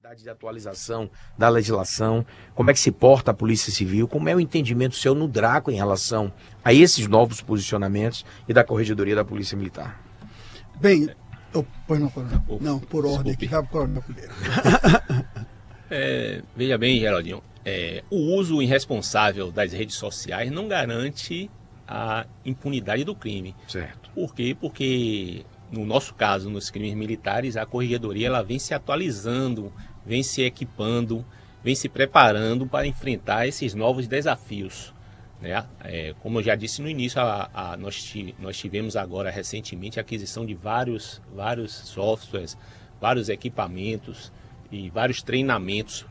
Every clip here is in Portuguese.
necessidade de atualização da legislação, como é que se porta a Polícia Civil, como é o entendimento seu no DRACO em relação a esses novos posicionamentos e da Corregedoria da Polícia Militar? Bem, não, por ordem, que vai para o coronel primeiro. Veja bem, Geraldinho, o uso irresponsável das redes sociais não garante a impunidade do crime. Certo. Por quê? Porque, no nosso caso, nos crimes militares, a Corregedoria ela vem se atualizando, vem se equipando, vem se preparando para enfrentar esses novos desafios, né? Como eu já disse no início, nós tivemos agora recentemente a aquisição de vários softwares, vários equipamentos e vários treinamentos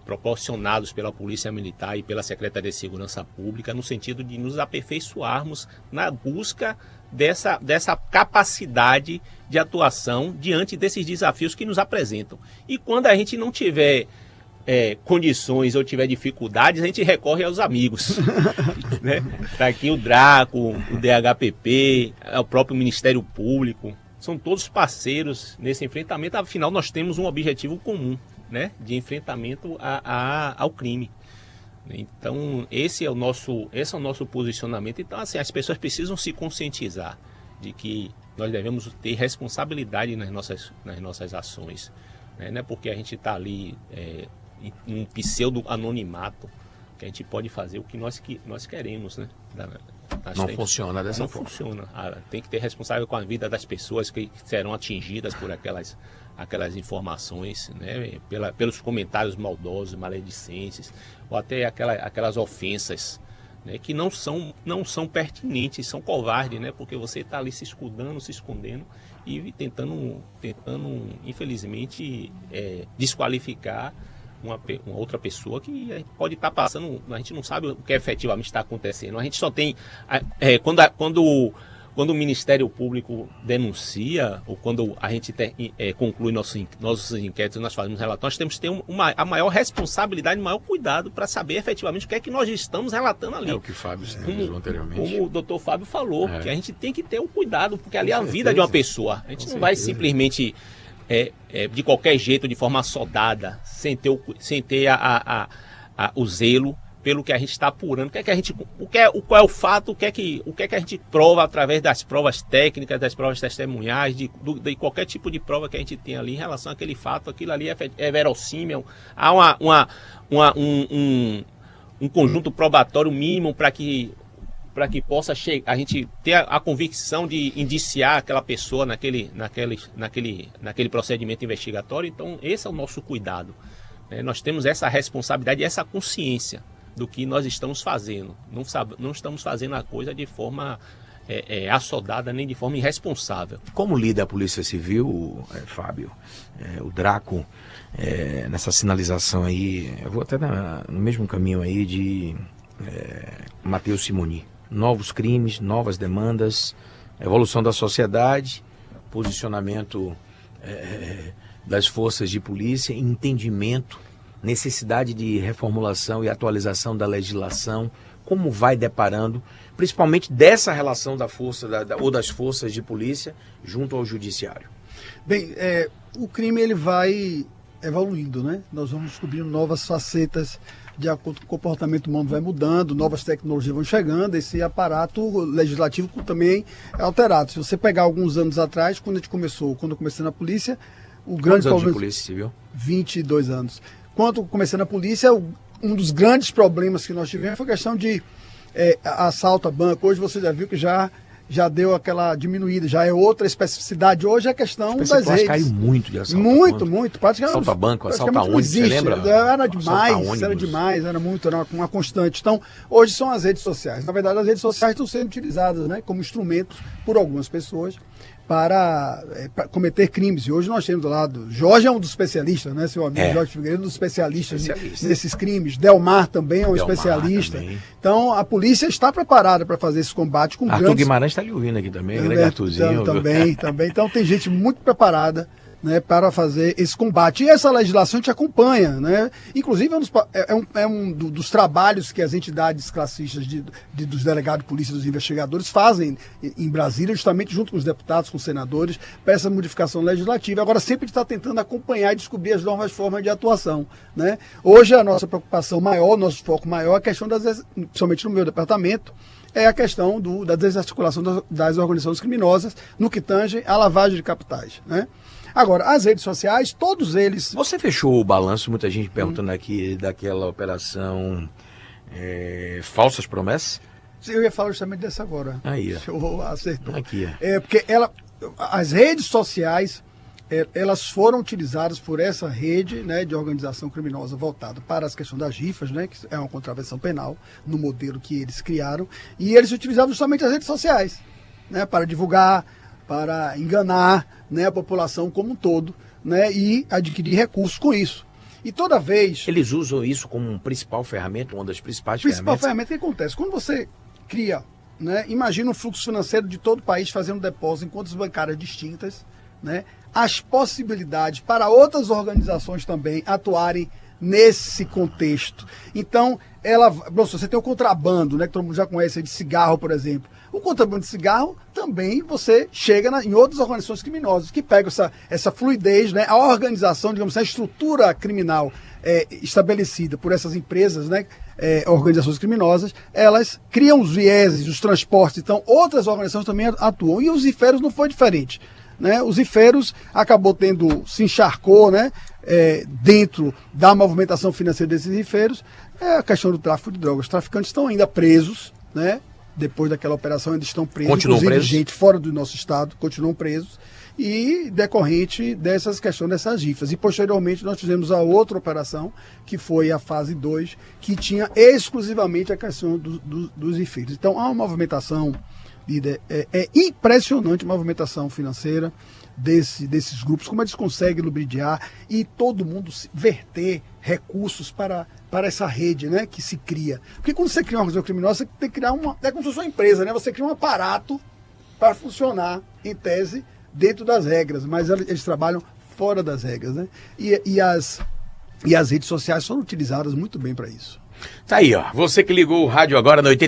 proporcionados pela Polícia Militar e pela Secretaria de Segurança Pública, no sentido de nos aperfeiçoarmos na busca dessa capacidade de atuação diante desses desafios que nos apresentam. E quando a gente não tiver condições ou tiver dificuldades, a gente recorre aos amigos. Né? Tá aqui o DRACO, o DHPP, o próprio Ministério Público, são todos parceiros nesse enfrentamento. Afinal, nós temos um objetivo comum, né, de enfrentamento ao crime. Então, esse é o nosso posicionamento. Então, assim, as pessoas precisam se conscientizar de que nós devemos ter responsabilidade nas nossas ações. Não é porque a gente está ali em um pseudo-anonimato que a gente pode fazer o que nós queremos, né? Não funciona dessa forma. Não funciona. Tem que ter responsável com a vida das pessoas que serão atingidas por aquelas informações, né? Pelos comentários maldosos, maledicentes, ou até aquelas ofensas, né? Que não são pertinentes, são covardes, né? Porque você está ali se escondendo e tentando infelizmente, desqualificar uma outra pessoa que pode estar passando. A gente não sabe o que efetivamente está acontecendo. A gente só tem quando o Ministério Público denuncia, ou quando a gente conclui nossos inquéritos, nós fazemos relatórios, nós temos que ter a maior responsabilidade, o maior cuidado para saber efetivamente o que é que nós estamos relatando ali. É o que o Fábio sinalizou anteriormente. Como o doutor Fábio falou, que a gente tem que ter o cuidado, porque ali é a vida de uma pessoa. A gente não vai simplesmente de qualquer jeito, de forma soldada, sem ter o zelo pelo que a gente está apurando, qual é o fato, o que é que a gente prova através das provas técnicas, das provas testemunhais, de qualquer tipo de prova que a gente tem ali em relação àquele fato. Aquilo ali é verossímil, há um conjunto probatório mínimo para que possa a gente ter a convicção de indiciar aquela pessoa naquele procedimento investigatório. Então, esse é o nosso cuidado. Nós temos essa responsabilidade e essa consciência do que nós estamos fazendo. Não estamos fazendo a coisa de forma assodada, nem de forma irresponsável. Como lida a Polícia Civil, Fábio, o DRACO, nessa sinalização aí, eu vou até no mesmo caminho aí de Matheus Simoni. Novos crimes, novas demandas, evolução da sociedade, posicionamento das forças de polícia, entendimento, necessidade de reformulação e atualização da legislação, como vai deparando, principalmente dessa relação da força ou das forças de polícia junto ao judiciário? Bem, o crime ele vai evoluindo, né? Nós vamos descobrindo novas facetas de acordo com o comportamento humano, vai mudando, novas tecnologias vão chegando, esse aparato legislativo também é alterado. Se você pegar alguns anos atrás, quando eu comecei na polícia, o grande problema... Quantos anos de polícia civil? 22 anos. Quando comecei na polícia, um dos grandes problemas que nós tivemos foi a questão de assalto a banco. Hoje você já viu que já deu aquela diminuída, já é outra especificidade. Hoje é a questão das redes. Caiu muito de assalto. Muito. Praticamente, assalto a banco, assalto a ônibus, você lembra? Era demais, era uma constante. Então, hoje são as redes sociais. Na verdade, as redes sociais estão sendo utilizadas, né, como instrumentos por algumas pessoas para cometer crimes. E hoje nós temos do lado, Jorge é um dos especialistas, né, seu amigo Jorge Figueiredo, um dos especialistas nesses crimes. Delmar também é um especialista. Também. Então, a polícia está preparada para fazer esse combate com Arthur Guimarães está lhe ouvindo aqui também, grande Arthurzinho. Também. Então, tem gente muito preparada né, para fazer esse combate. E essa legislação a gente acompanha, né? Inclusive é um dos trabalhos que as entidades classistas dos delegados de polícia, dos investigadores fazem em Brasília, justamente junto com os deputados, com os senadores, para essa modificação legislativa. Agora sempre a gente está tentando acompanhar e descobrir as novas formas de atuação, né? Hoje a nossa preocupação maior, nosso foco maior é a questão principalmente no meu departamento, é a questão da desarticulação das organizações criminosas no que tange à lavagem de capitais, né? Agora, as redes sociais, todos eles... Você fechou o balanço, muita gente perguntando aqui daquela operação Falsas Promessas? Eu ia falar justamente dessa agora. Aí, ó. Acertou. Aqui, porque as redes sociais, elas foram utilizadas por essa rede, né, de organização criminosa voltada para as questões das rifas, né, que é uma contravenção penal, no modelo que eles criaram, e eles utilizavam justamente as redes sociais, né, para divulgar, para enganar, né, a população como um todo, né, e adquirir recursos com isso. E toda vez... Eles usam isso como uma principal ferramenta, uma das principais ferramentas? A principal ferramentas? ferramenta, o que acontece? Quando você cria, né, imagina um fluxo financeiro de todo o país fazendo depósito em contas bancárias distintas, né, as possibilidades para outras organizações também atuarem nesse contexto. Então, você tem o contrabando, né, que todo mundo já conhece, de cigarro, por exemplo. O contrabando de cigarro também você chega em outras organizações criminosas que pegam essa fluidez, né, a organização, digamos, a estrutura criminal estabelecida por essas empresas, né, organizações criminosas, elas criam os vieses, os transportes. Então, outras organizações também atuam. E os IFEROS não foi diferente, né? Os IFEROS se encharcou, né, dentro da movimentação financeira desses IFEROS, a questão do tráfico de drogas. Os traficantes estão ainda presos, né? Depois daquela operação ainda estão presos. Continuam presos? Gente fora do nosso estado, continuam presos. E decorrente dessas questões dessas rifas. E posteriormente nós fizemos a outra operação, que foi a fase 2, que tinha exclusivamente a questão dos IFEROS. Então há uma movimentação, é impressionante a movimentação financeira desses grupos, como eles conseguem lubridiar e todo mundo verter recursos para essa rede, né, que se cria. Porque quando você cria uma organização criminosa, você tem que criar é como se fosse uma empresa, né? Você cria um aparato para funcionar, em tese, dentro das regras, mas eles trabalham fora das regras, né? E as redes sociais foram utilizadas muito bem para isso. Tá aí, ó. Você que ligou o rádio agora na 80